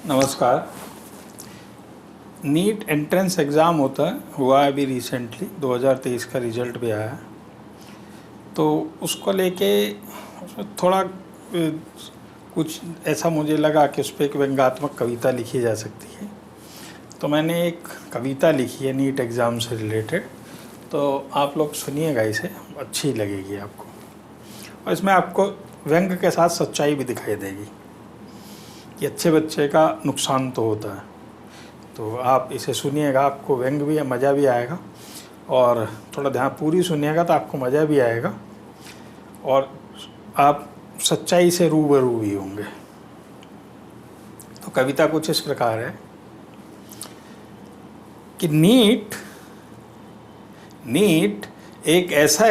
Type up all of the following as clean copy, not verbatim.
नमस्कार। NEET entrance exam हुआ है अभी रिसेंटली 2023 का रिज़ल्ट भी आया है, तो उसको लेके थोड़ा कुछ ऐसा मुझे लगा कि उस पर एक व्यंग्यात्मक कविता लिखी जा सकती है। तो मैंने एक कविता लिखी है नीट एग्ज़ाम से रिलेटेड, तो आप लोग सुनिएगा, इसे अच्छी लगेगी आपको। और इसमें आपको व्यंग के साथ सच्चाई भी दिखाई देगी कि अच्छे बच्चे का नुकसान तो होता है। तो आप इसे सुनिएगा, आपको व्यंग भी मज़ा भी आएगा, और थोड़ा ध्यान पूरी सुनिएगा तो आपको मज़ा भी आएगा और आप सच्चाई से रूबरू भी होंगे। तो कविता कुछ इस प्रकार है कि नीट एक ऐसा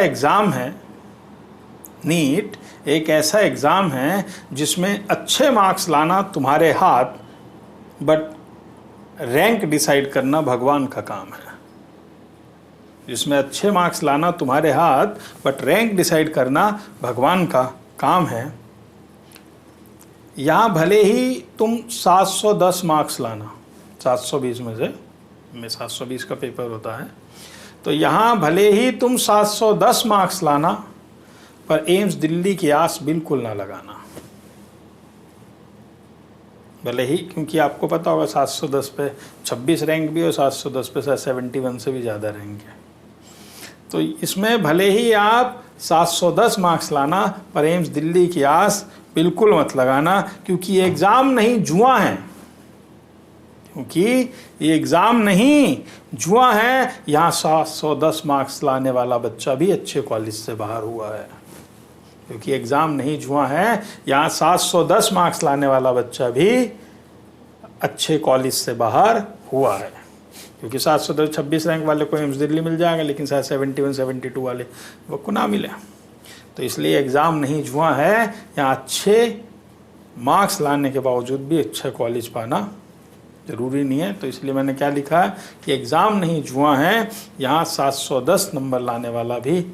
एग्ज़ाम है जिसमें अच्छे मार्क्स लाना तुम्हारे हाथ, बट रैंक डिसाइड करना भगवान का काम है। जिसमें अच्छे मार्क्स लाना तुम्हारे हाथ, बट रैंक डिसाइड करना भगवान का काम है। यहाँ भले ही तुम 710 मार्क्स लाना, 720 में से 720 का पेपर होता है, तो यहाँ भले ही तुम 710 मार्क्स लाना, पर एम्स दिल्ली की आस बिल्कुल ना लगाना। भले ही, क्योंकि आपको पता होगा 710 पे 26 रैंक भी हो, 710 पे 71 से भी ज़्यादा रैंक है। तो इसमें भले ही आप 710 मार्क्स लाना, पर एम्स दिल्ली की आस बिल्कुल मत लगाना, क्योंकि ये एग्ज़ाम नहीं जुआ है। यहाँ 710 मार्क्स लाने वाला बच्चा भी अच्छे कॉलेज से बाहर हुआ है। क्योंकि एग्ज़ाम नहीं जुआ है, यहाँ 710 मार्क्स लाने वाला बच्चा भी अच्छे कॉलेज से बाहर हुआ है। क्योंकि 726 रैंक वाले को एम्स दिल्ली मिल जाएगा, लेकिन 71-72 वाले वो को ना मिले। तो इसलिए एग्ज़ाम नहीं जुआ है, यहाँ अच्छे मार्क्स लाने के बावजूद भी अच्छा कॉलेज पाना ज़रूरी नहीं है। तो इसलिए मैंने क्या लिखा है कि एग्ज़ाम नहीं जुआ है, यहाँ 710 नंबर लाने वाला भी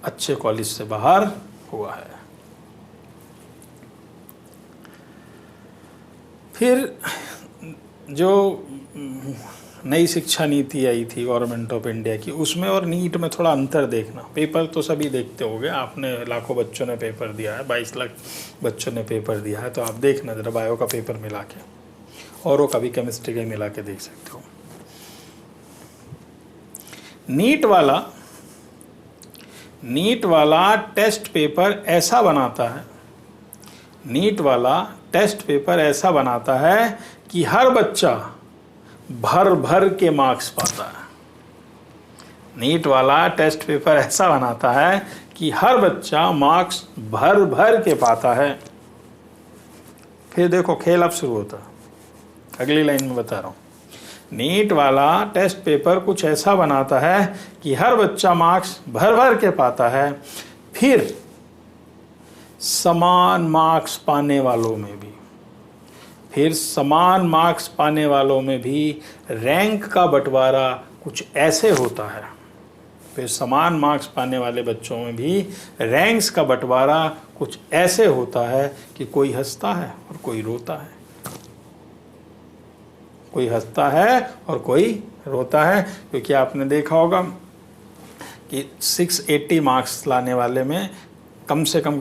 अच्छे कॉलेज से बाहर हुआ है। फिर जो नई शिक्षा नीति आई थी गवर्नमेंट ऑफ इंडिया की, उसमें और नीट में थोड़ा अंतर देखना। पेपर तो सभी देखते होंगे, आपने लाखों बच्चों ने पेपर दिया है, 22 लाख बच्चों ने पेपर दिया है, तो आप देखना ज़रा बायो का पेपर मिला के, औरों का भी केमिस्ट्री का मिला के देख सकते हो। नीट वाला टेस्ट पेपर ऐसा बनाता है कि हर बच्चा भर भर के मार्क्स पाता है। नीट वाला टेस्ट पेपर ऐसा बनाता है कि हर बच्चा मार्क्स भर भर के पाता है। फिर देखो खेल अब शुरू होता है, अगली लाइन में बता रहा हूँ। नीट वाला टेस्ट पेपर कुछ ऐसा बनाता है कि हर बच्चा मार्क्स भर भर के पाता है। फिर समान मार्क्स पाने वालों में भी रैंक का बंटवारा कुछ ऐसे होता है। फिर समान मार्क्स पाने वाले बच्चों में भी रैंक्स का बंटवारा कुछ ऐसे होता है कि कोई हंसता है और कोई रोता है। क्योंकि आपने देखा होगा कि 680 मार्क्स लाने वाले में कम से कम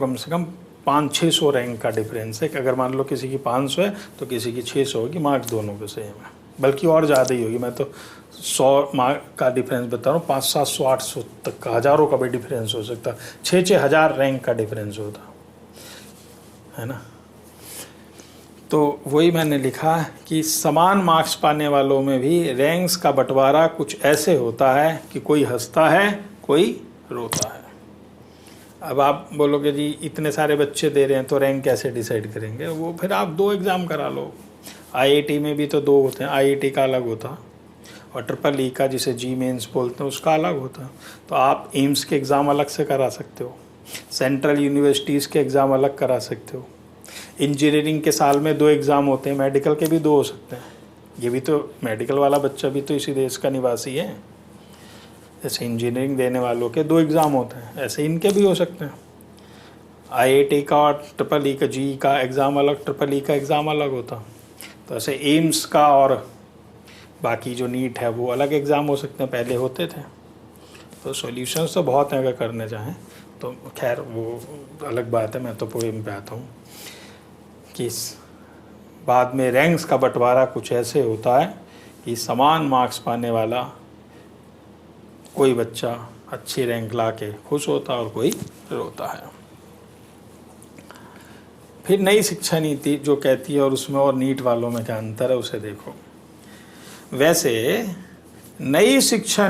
500-600 रैंक का डिफरेंस है। कि अगर मान लो किसी की 500 है तो किसी की 600 होगी, मार्क्स दोनों के सेम है, बल्कि और ज़्यादा ही होगी। मैं तो 100 मार्क का डिफरेंस बता रहा हूँ, 500-700-800 तक का, हज़ारों का भी डिफरेंस हो सकता, 6-6 हज़ार रैंक का डिफरेंस होता है ना। तो वही मैंने लिखा कि समान मार्क्स पाने वालों में भी रैंक्स का बंटवारा कुछ ऐसे होता है कि कोई हंसता है, कोई रोता है। अब आप बोलोगे जी इतने सारे बच्चे दे रहे हैं तो रैंक कैसे डिसाइड करेंगे? वो फिर आप 2 एग्ज़ाम करा लो। आईआईटी में भी तो 2 होते हैं, आईआईटी का अलग होता और ट्रिपल ई का, जिसे जी मेंस बोलते हैं, उसका अलग होता। तो आप एम्स के एग्ज़ाम अलग से करा सकते हो, सेंट्रल यूनिवर्सिटीज़ के एग्ज़ाम अलग करा सकते हो। इंजीनियरिंग के साल में 2 एग्ज़ाम होते हैं, मेडिकल के भी 2 हो सकते हैं। ये भी तो, मेडिकल वाला बच्चा भी तो इसी देश का निवासी है। जैसे इंजीनियरिंग देने वालों के 2 एग्ज़ाम होते हैं, ऐसे इनके भी हो सकते हैं। आईआईटी का और ट्रिपल ई का, जी का एग्ज़ाम अलग, ट्रिपल ई का एग्ज़ाम अलग होता। तो ऐसे एम्स का और बाकी जो नीट है वो अलग एग्ज़ाम हो सकते हैं, पहले होते थे। तो सॉल्यूशंस तो बहुत हैं अगर करने चाहें तो, खैर वो अलग बात है। मैं तो पोएम पे आता हूँ कि बाद में रैंक्स का बंटवारा कुछ ऐसे होता है कि समान मार्क्स पाने वाला कोई बच्चा अच्छी रैंक ला के खुश होता है और कोई रोता है। फिर नई शिक्षा नीति जो कहती है, और उसमें और नीट वालों में क्या अंतर है उसे देखो। वैसे नई शिक्षा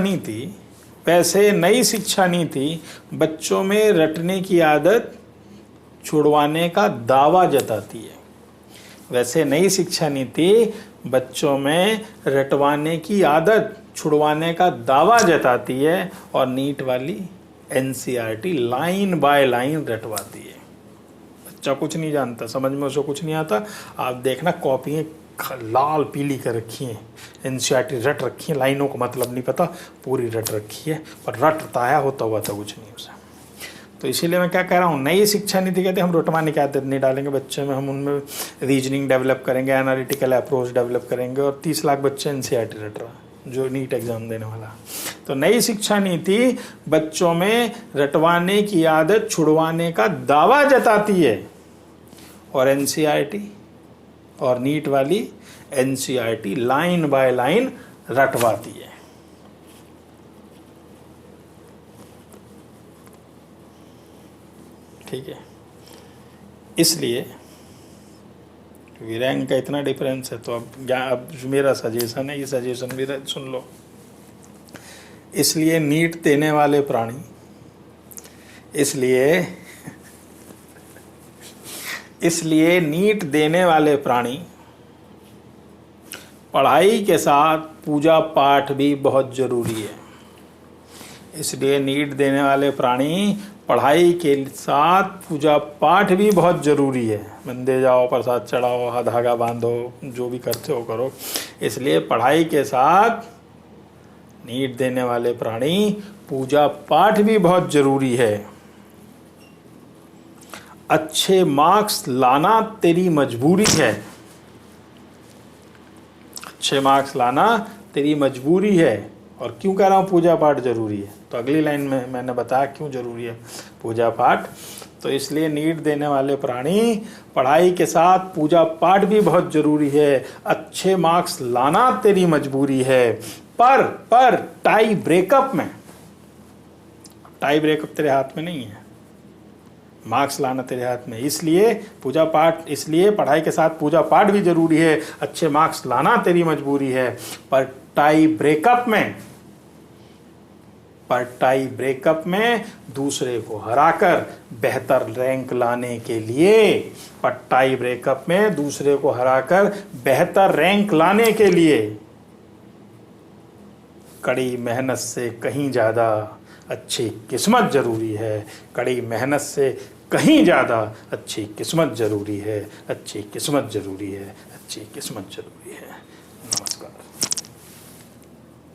नीति बच्चों में रटने की आदत छुड़वाने का दावा जताती है। वैसे नई शिक्षा नीति बच्चों में रटवाने की आदत छुड़वाने का दावा जताती है, और नीट वाली एनसीईआरटी लाइन बाय लाइन रटवाती है। बच्चा कुछ नहीं जानता, समझ में उसे कुछ नहीं आता। आप देखना कॉपियाँ लाल पीली कर रखी हैं, एनसीईआरटी रट रखी है, लाइनों को मतलब नहीं पता, पूरी रट रखी है, पर रटताया होता हुआ तो कुछ नहीं उसे। तो इसीलिए मैं क्या कह रहा हूँ, नई शिक्षा नीति कहते हैं हम रटवाने की आदत नहीं डालेंगे बच्चे में, हम उनमें रीजनिंग डेवलप करेंगे, एनालिटिकल अप्रोच डेवलप करेंगे, और 30 लाख बच्चे एनसीईआरटी रट रहा है जो नीट एग्जाम देने वाला। तो नई शिक्षा नीति बच्चों में रटवाने की आदत छुड़वाने का दावा जताती है, और एनसीईआरटी और नीट वाली एनसीईआरटी लाइन बाय लाइन रटवाती है। ठीक है, इसलिए रैंक का इतना डिफरेंस है, तो अब मेरा सजेशन है, ये सजेशन भी सुन लो। इसलिए नीट देने वाले प्राणी, इसलिए नीट देने वाले प्राणी पढ़ाई के साथ पूजा पाठ भी बहुत ज़रूरी है। इसलिए नीट देने वाले प्राणी पढ़ाई के साथ पूजा पाठ भी बहुत ज़रूरी है। मंदिर जाओ, प्रसाद चढ़ाओ, धागा बांधो, जो भी करते हो करो। इसलिए पढ़ाई के साथ नीट देने वाले प्राणी पूजा पाठ भी बहुत ज़रूरी है। अच्छे मार्क्स लाना तेरी मजबूरी है। अच्छे मार्क्स लाना तेरी मजबूरी है। और क्यों कह रहा हूँ पूजा पाठ जरूरी है, तो अगली लाइन में मैंने बताया क्यों जरूरी है पूजा पाठ। तो इसलिए नीट देने वाले प्राणी पढ़ाई के साथ पूजा पाठ भी बहुत जरूरी है। अच्छे मार्क्स लाना तेरी मजबूरी है। पर टाई ब्रेकअप तेरे हाथ में नहीं है, मार्क्स लाना तेरे हाथ में। इसलिए पढ़ाई के साथ पूजा पाठ भी जरूरी है। अच्छे मार्क्स लाना तेरी मजबूरी है। पर टाई ब्रेकअप में दूसरे को हराकर बेहतर रैंक लाने के लिए कड़ी मेहनत से कहीं ज़्यादा अच्छी किस्मत ज़रूरी है। कड़ी मेहनत से कहीं ज़्यादा अच्छी किस्मत ज़रूरी है। अच्छी किस्मत ज़रूरी है।